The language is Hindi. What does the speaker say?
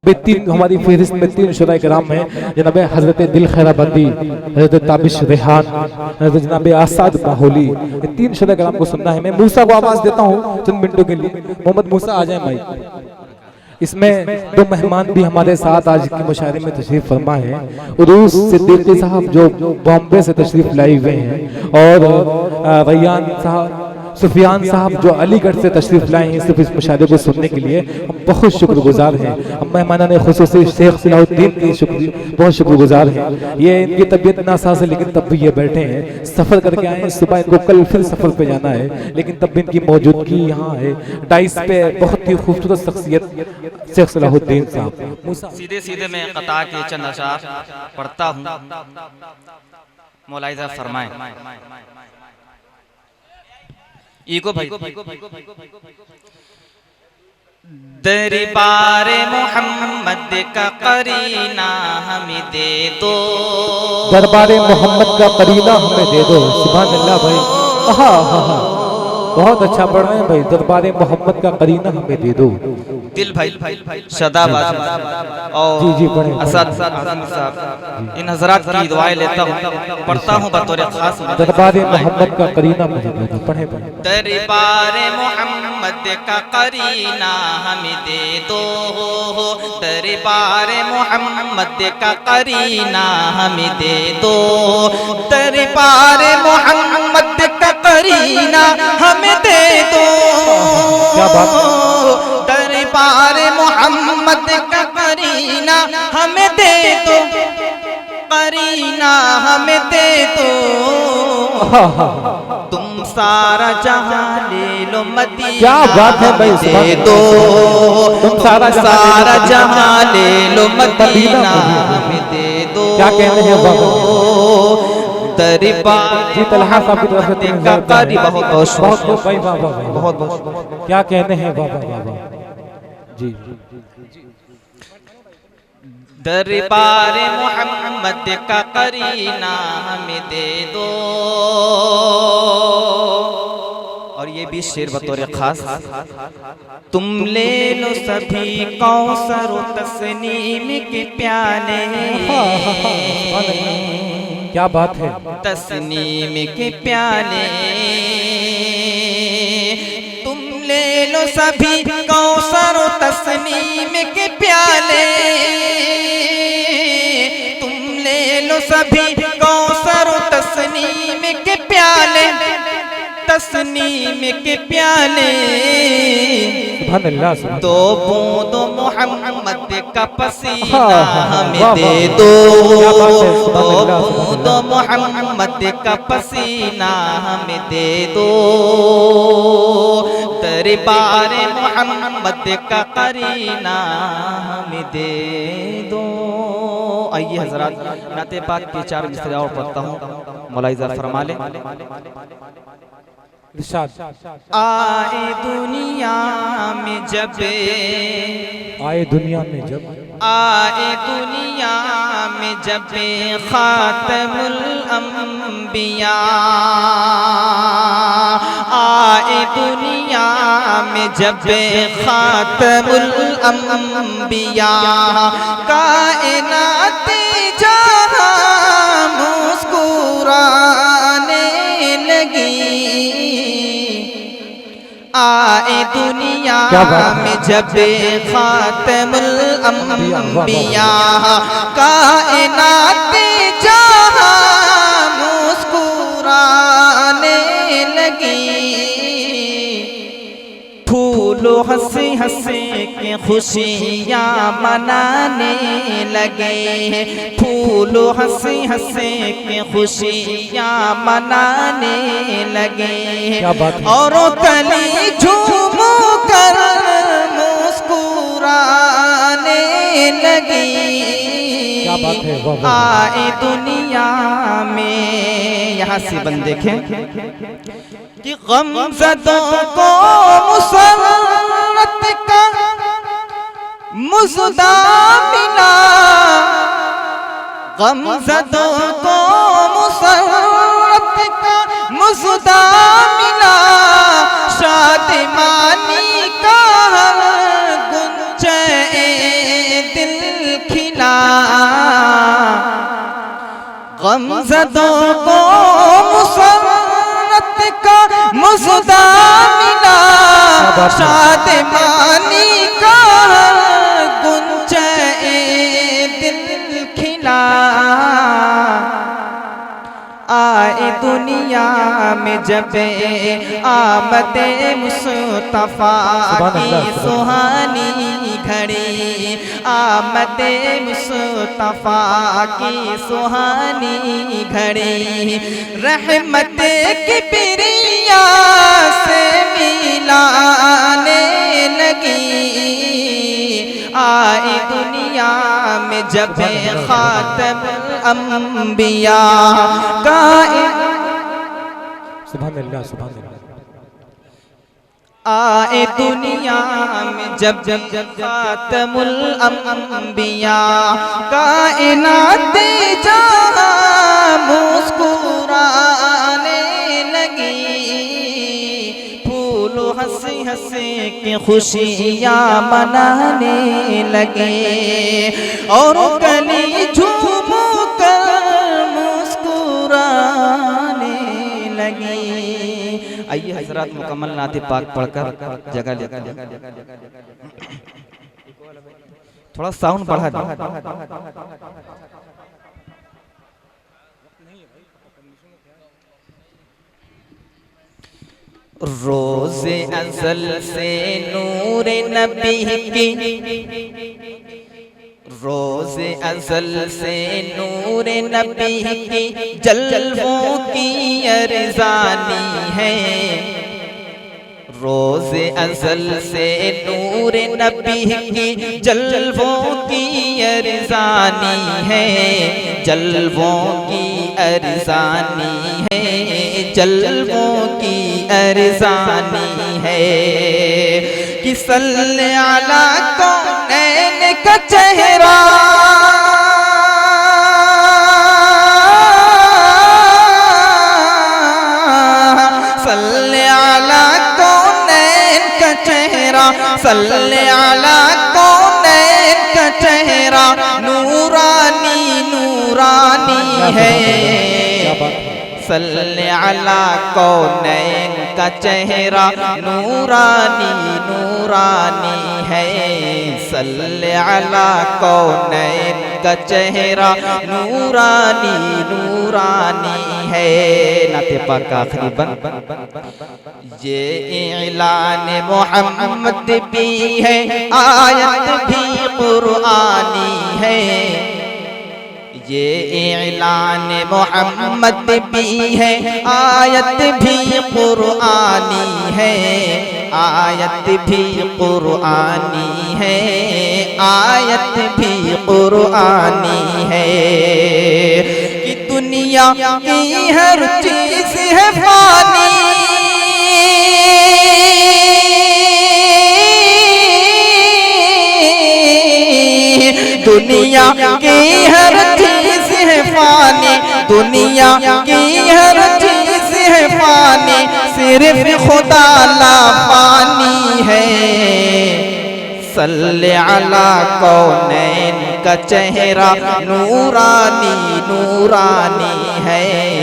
वे तीन हमारी फहरिस्त में तीन शुराए किराम हैं, जनाब हजरत दिल खैराबंदी, हजरत ताबिश रेहान, हजरत जनाब आसाद माहौली। ये तीन शुराए किराम को सुनना है। मैं मूसा को आवाज देता हूँ चंद मिनटों के लिए। मोहम्मद मूसा आ जाए भाई। इसमें दो मेहमान भी हमारे साथ आज के मुशायरे में तशरीफ फरमा है। उरूस सिद्दीकी साहब जो बॉम्बे से तशरीफ लाए हुए हैं, और रैयान साहब, सुफियान साहब जो अलीगढ़ से तशरीफ लाए हैं सिर्फ इस मुशायरे को सुनने के लिए। हम बहुत शुक्रगुजार हैं। हम मेहमान ने खुसूसी शेख सलाहुद्दीन की बहुत शुक्रगुजार हैं। ये इनकी तबीयत नासाज है लेकिन तब भी ये बैठे हैं, सफ़र करके आए हैं। सुबह इनको कल फिर सफ़र पे जाना है, लेकिन तब भी इनकी मौजूदगी यहाँ है। डाइस पे बहुत ही खूबसूरत शख्सियत शेख सलाहुद्दीन साहब। सीधे सीधे मैं कता के चंद अशार पढ़ता हूँ, मौलाइजा फरमाएं। इको भाई दरबार मोहम्मद का करीना हमें दे दो, दरबार मोहम्मद का करीना हमें दे दो। सुभान अल्लाह भाई, बहुत अच्छा पढ़ रहे हैं भाई। दरबार मोहम्मद का करीना हमें दे दो। दिल भाई शदाबाद और जी जी पढ़े असद साहब, इन हजरात की दुआएं लेता हूँ, पढ़ता हूँ बतौर खास। दरबार मोहम्मद का करीना मुझे दे दो। पढ़े पढ़े। दरबार मोहम्मद का करीना हमें दे दो, दरबार मोहम्मद का करीना हमें दे दो, दरबार मोहम्मद का करीना हमें दे दो। क्या बात, दरबार मोहम्मद का करीना हमें दे दो, करीना हमें दे दो। तुम सारा जहां ले लो मदीना, क्या बात है भाई, दे दो। तुम सारा जहां ले लो मदीना हमें दे दो। क्या कहते हैं बाबा दरबार जी तलहा साहब की तरफ से 3000 कारी बहुत बहुत भाई, वाह वाह वाह, बहुत बहुत। क्या कहने हैं बाबा बाबा जी। दरबार मोहम्मद का करीना हमें दे दो। और ये भी शेर बतौर खास, तुम ले लो सभी कौसर व तस्नीम के प्याले, क्या बात है, तस्नीम के प्याले। तुम ले लो सभी कौसर व तस्नीम के प्याले, तुम ले लो सभी कौसर व तस्नीम के प्याले, तस्नीम के प्याले। दो बूंद मोहम्मद का पसीना हमें दे दो, दो बूंद मोहम्मद का पसीना हमें दे दो, दरबार मोहम्मद का करीना हमें दे दो। आइए हजरात, नाते पाक के 4 मिसरे और पढ़ता हूँ, मौलाइजा फरमा ले। आए दुनिया में जब, आए दुनिया में जब, आए दुनिया में जब खातमुल अंबिया, आए दुनिया में जब खातमुल अंबिया, कायनात जहां मुस्कुराने लगी। आए दुनिया में जब खातमुल अंबिया, कायनात जहां मुस्कुराने लगी। फूलो हंसे हंसे के खुशियाँ मनाने लगे, फूलो हंसे हंसे के खुशियाँ मनाने लगे, और कली झूम कर मुस्कुराने लगी। क्या बात है, आए दुनिया में, यहाँ से बंद देखें कि गमज़दों को मुसर्रत का मुज़दा मिला, गमज़दों को मुसर्रत का मुज़दा मिला, शादिमानी का गुंजे दिल खिला, गमज़दों को मुसर्रत का मुज़दा मिला, शादमानी का गुंजे दिल खिला। आए दुनिया में जब आमदे मुस्तफा की सुहानी घड़ी, आमदे मुस्तफा की सुहानी घड़ी, रहमत की पिरिया से मिलाने लगी। आए दुनिया में जब खातमुल अंबिया का, सुभान अल्लाह सुभान अल्लाह। आए दुनिया में जब खातमुल अंबिया, कायनात जहां मुस्कुराने लगी। फूल हंसी हंसी के खुशियाँ मनाने लगे, और गली झूम कर मुस्कुराने लगी। आइए हजरत मुकम्मल नाते पाक पढ़कर जगह लेते हैं। थोड़ा साउंड बढ़ा दो। रोज़े अज़ल से नूर नबी की, रोज़े अज़ल से नूर नबी की जलवों की अरज़ानी है। रोज़े अज़ल से नूर नबी की जलवों की अरज़ानी है, जलवों की अरज़ानी है, जलवों की अरज़ानी है। कि सल्ले अला कौनैन का चेहरा, सल्ले अला कौनैन का चेहरा, सल्ले अला कौनैन का चेहरा, नूरानी नूरानी है। सल्ले अला कौनैन का चेहरा, नूरानी नूरानी है। सल्ले अला कौनैन का चेहरा, नूरानी नूरानी है। नाते पाक का आखिरी बंद, ये ऐलान मोहम्मद भी है, आयत भी कुरआनी है। ये ऐलान मोहम्मद भी है, आयत भी कुरआनी है, आयत भी कुरआनी है, आयत भी कुरआनी है। कि दुनिया की हर चीज है फानी, दुनिया की हर चीज है फानी, दुनिया की हर चीज है फानी, सिर्फ खुदा ला पानी है। सल्ले अला कौनैन का चेहरा, नूरानी नूरानी है।